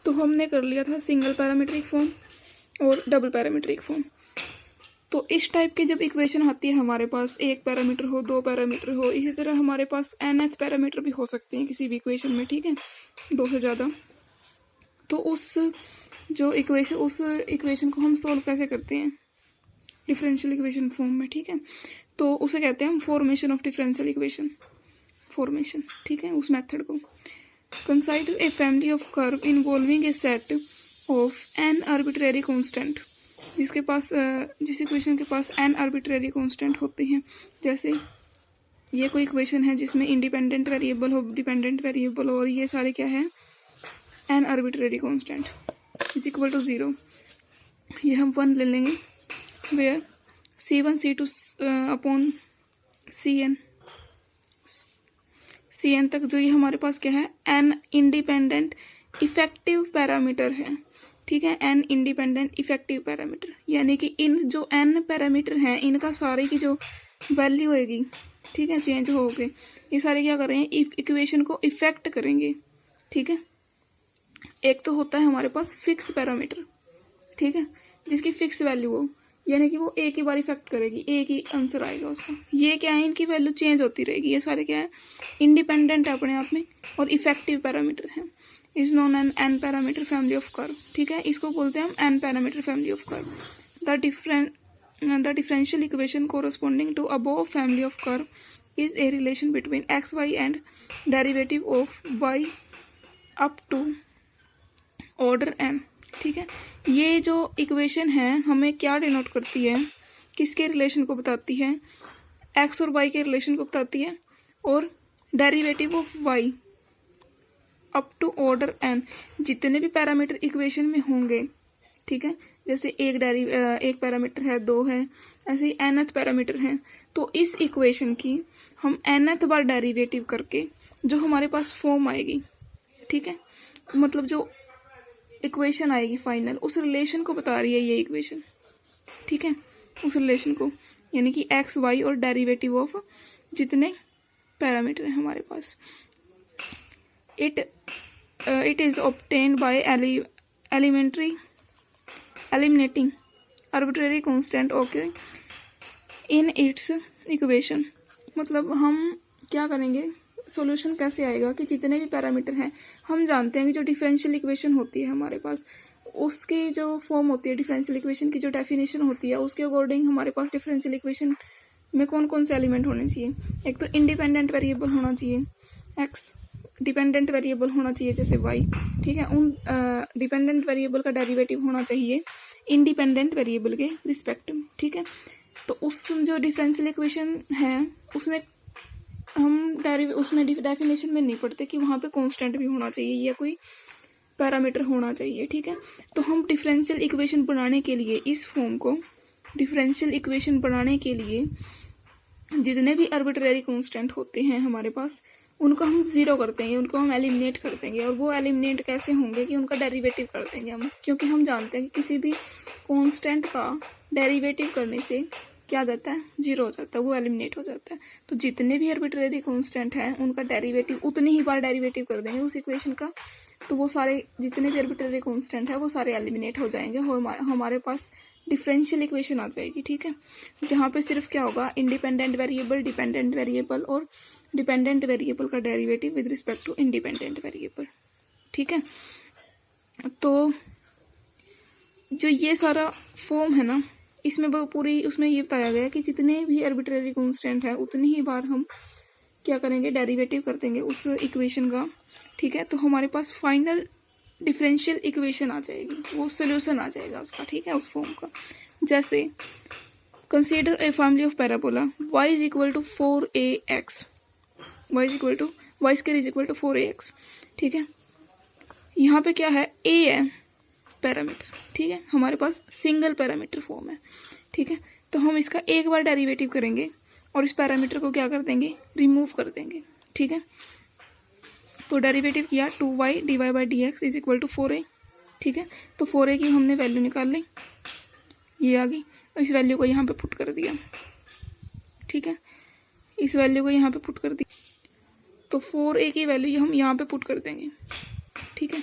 तो हमने कर लिया था सिंगल पैरामीट्रिक फॉर्म और डबल पैरामीट्रिक फॉर्म। तो इस टाइप की जब इक्वेशन आती है हमारे पास, एक पैरामीटर हो, दो पैरामीटर हो, इसी तरह हमारे पास nth पैरामीटर भी हो सकते हैं किसी भी इक्वेशन में, ठीक है, दो से ज़्यादा। तो उस इक्वेशन को हम सोल्व कैसे करते हैं डिफरेंशियल इक्वेशन फॉर्म में, ठीक है। तो उसे कहते हैं हम formation of differential equation, formation, ठीक है, उस मेथड को। Consider a family of curve involving A set of N arbitrary constant, जिस इक्वेशन के पास एन आर्बिट्रेरी कांस्टेंट होते हैं। जैसे ये कोई इक्वेशन है जिसमें इंडिपेंडेंट वेरिएबल हो, डिपेंडेंट वेरिएबल हो, और ये सारे क्या है, an arbitrary constant is equal to 0। ये हम 1 ले लेंगे, where C1 C2 upon Cn तक, जो ये हमारे पास क्या है, एन इंडिपेंडेंट इफेक्टिव पैरामीटर है, ठीक है, एन इंडिपेंडेंट इफेक्टिव पैरामीटर, यानी कि इन जो एन पैरामीटर हैं इनका सारे की जो वैल्यू होगी, ठीक है, चेंज हो गए, ये सारे क्या कर रहे हैं, इक्वेशन को इफेक्ट करेंगे, ठीक है। एक तो होता है हमारे पास फिक्स पैरामीटर, ठीक है, जिसकी फिक्स वैल्यू हो, यानी कि वो एक ही बार इफेक्ट करेगी, एक ही आंसर आएगा उसका। ये क्या है, इनकी वैल्यू चेंज होती रहेगी। ये सारे क्या है, इंडिपेंडेंट है अपने आप में और इफेक्टिव पैरामीटर है। Is known n parameter family of curve, ठीक है, इसको बोलते हैं हम n parameter family of curve. The differential equation corresponding to above family of curve is a relation between x y and derivative of y up to order n, ठीक है। ये जो इक्वेशन है हमें क्या डिनोट करती है, किसके रिलेशन को बताती है, एक्स और वाई के रिलेशन को बताती है, और derivative of y up to order n, जितने भी पैरामीटर इक्वेशन में होंगे, ठीक है, जैसे एक पैरामीटर है, दो है, ऐसे ही nth पैरामीटर है, तो इस इक्वेशन की हम nth बार डेरिवेटिव करके जो हमारे पास फॉर्म आएगी, ठीक है, मतलब जो इक्वेशन आएगी फाइनल, उस रिलेशन को बता रही है ये इक्वेशन, ठीक है, उस रिलेशन को, यानी कि एक्स वाई और डेरिवेटिव ऑफ जितने पैरामीटर है हमारे पास। It is obtained by eliminating arbitrary constant okay in its equation. मतलब हम क्या करेंगे, सॉल्यूशन कैसे आएगा कि जितने भी पैरामीटर हैं, हम जानते हैं कि जो डिफरेंशियल इक्वेशन होती है हमारे पास, उसकी जो फॉर्म होती है, डिफरेंशियल इक्वेशन की जो डेफिनेशन होती है, उसके अकॉर्डिंग हमारे पास डिफरेंशियल इक्वेशन में कौन कौन से एलिमेंट होने चाहिए। एक तो इंडिपेंडेंट वेरिएबल होना चाहिए एक्स, डिपेंडेंट वेरिएबल होना चाहिए जैसे वाई, ठीक है, उन डिपेंडेंट वेरिएबल का डेरिवेटिव होना चाहिए इंडिपेंडेंट वेरिएबल के रिस्पेक्ट में, ठीक है। तो उस जो डिफरेंशियल इक्वेशन है उसमें हम उसमें डेफिनेशन में नहीं पढ़ते कि वहाँ पे कांस्टेंट भी होना चाहिए या कोई पैरामीटर होना चाहिए, ठीक है। तो हम डिफरेंशियल इक्वेशन बनाने के लिए, इस फॉर्म को डिफरेंशियल इक्वेशन बनाने के लिए जितने भी आर्बिट्रेरी कांस्टेंट होते हैं हमारे पास, उनको हम जीरो कर देंगे, उनको हम एलिमिनेट कर देंगे। और वो एलिमिनेट कैसे होंगे कि उनका डेरिवेटिव कर देंगे हम, क्योंकि हम जानते हैं कि किसी भी कांस्टेंट का डेरिवेटिव करने से क्या जाता है, जीरो हो जाता है, वो एलिमिनेट हो जाता है। तो जितने भी आर्बिट्रेरी कांस्टेंट हैं उनका डेरिवेटिव उतनी ही बार डेरिवेटिव कर देंगे उस इक्वेशन का, तो वो सारे जितने भी आर्बिट्रेरी कांस्टेंट है वो सारे एलिमिनेट हो जाएंगे और हमारे पास डिफरेंशियल इक्वेशन आ जाएगी, ठीक है, जहाँ पे सिर्फ क्या होगा, इंडिपेंडेंट वेरिएबल, डिपेंडेंट वेरिएबल और डिपेंडेंट वेरिएबल का derivative with respect to independent variable, ठीक है। तो जो ये सारा फॉर्म है ना, इसमें पूरी उसमें ये बताया गया कि जितने भी आर्बिट्रेरी कांस्टेंट है उतनी ही बार हम क्या करेंगे, डेरिवेटिव कर देंगे उस इक्वेशन का, ठीक है। तो हमारे पास फाइनल डिफरेंशियल इक्वेशन आ जाएगी, वो सोल्यूशन आ जाएगा उसका, ठीक है, उस फॉर्म का। जैसे consider a family of parabola y is equal to 4ax, y square is equal to 4ax, ठीक है। यहाँ पे क्या है, a है पैरामीटर, ठीक है, हमारे पास सिंगल पैरामीटर फॉर्म है, ठीक है। तो हम इसका एक बार डेरिवेटिव करेंगे और इस पैरामीटर को क्या कर देंगे, रिमूव कर देंगे, ठीक है। तो डेरिवेटिव किया 2y dy by dx is equal to 4a, ठीक है। तो 4a की हमने वैल्यू निकाल ली, ये आ गई, इस वैल्यू को यहाँ पे पुट कर दिया, ठीक है, इस वैल्यू को यहाँ पे पुट कर दिया, तो 4a की वैल्यू हम यहाँ पे पुट कर देंगे, ठीक है।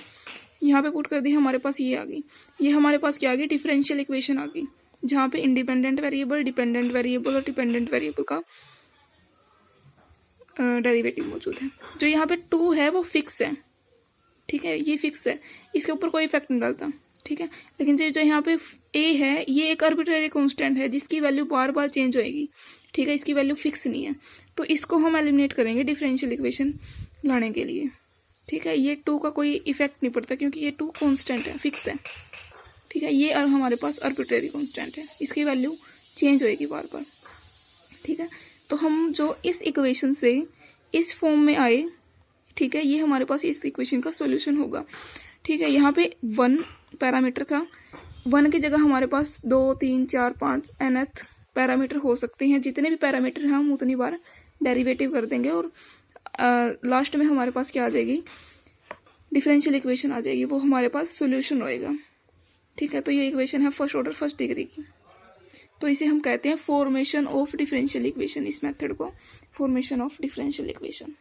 यहाँ पे पुट कर दी, हमारे पास ये आ गई। ये हमारे पास क्या आ गई, डिफरेंशियल इक्वेशन आ गई, जहाँ पे इंडिपेंडेंट वेरिएबल, डिपेंडेंट वेरिएबल और डिपेंडेंट वेरिएबल का डेरिवेटिव मौजूद है। जो यहाँ पे 2 है वो फिक्स है, ठीक है, ये फिक्स है, इसके ऊपर कोई इफेक्ट नहीं डालता, ठीक है। लेकिन जो यहाँ पे a है ये एक आर्बिट्रेरी कांस्टेंट है जिसकी वैल्यू बार बार चेंज होएगी, ठीक है, इसकी वैल्यू फिक्स नहीं है। तो इसको हम एलिमिनेट करेंगे डिफरेंशियल इक्वेशन लाने के लिए, ठीक है। ये 2 का कोई इफेक्ट नहीं पड़ता क्योंकि ये 2 कांस्टेंट है, फिक्स है, ठीक है। ये हमारे पास आर्बिट्रेरी कांस्टेंट है, इसकी वैल्यू चेंज होएगी बार बार, ठीक है। तो हम जो इस इक्वेशन से इस फॉर्म में आए, ठीक है, ये हमारे पास इस इक्वेशन का सॉल्यूशन होगा, ठीक है। यहाँ पे 1 पैरामीटर था, 1 की जगह हमारे पास 2 3 4 5 nth पैरामीटर हो सकते हैं। जितने भी पैरामीटर हैं हम उतनी बार डेरिवेटिव कर देंगे और लास्ट में हमारे पास क्या आ जाएगी, डिफरेंशियल इक्वेशन आ जाएगी, वो हमारे पास सॉल्यूशन होएगा, ठीक है। तो ये इक्वेशन है फर्स्ट ऑर्डर फर्स्ट डिग्री की, तो इसे हम कहते हैं फॉर्मेशन ऑफ डिफरेंशियल इक्वेशन। इस मेथड को फॉर्मेशन ऑफ डिफरेंशियल इक्वेशन।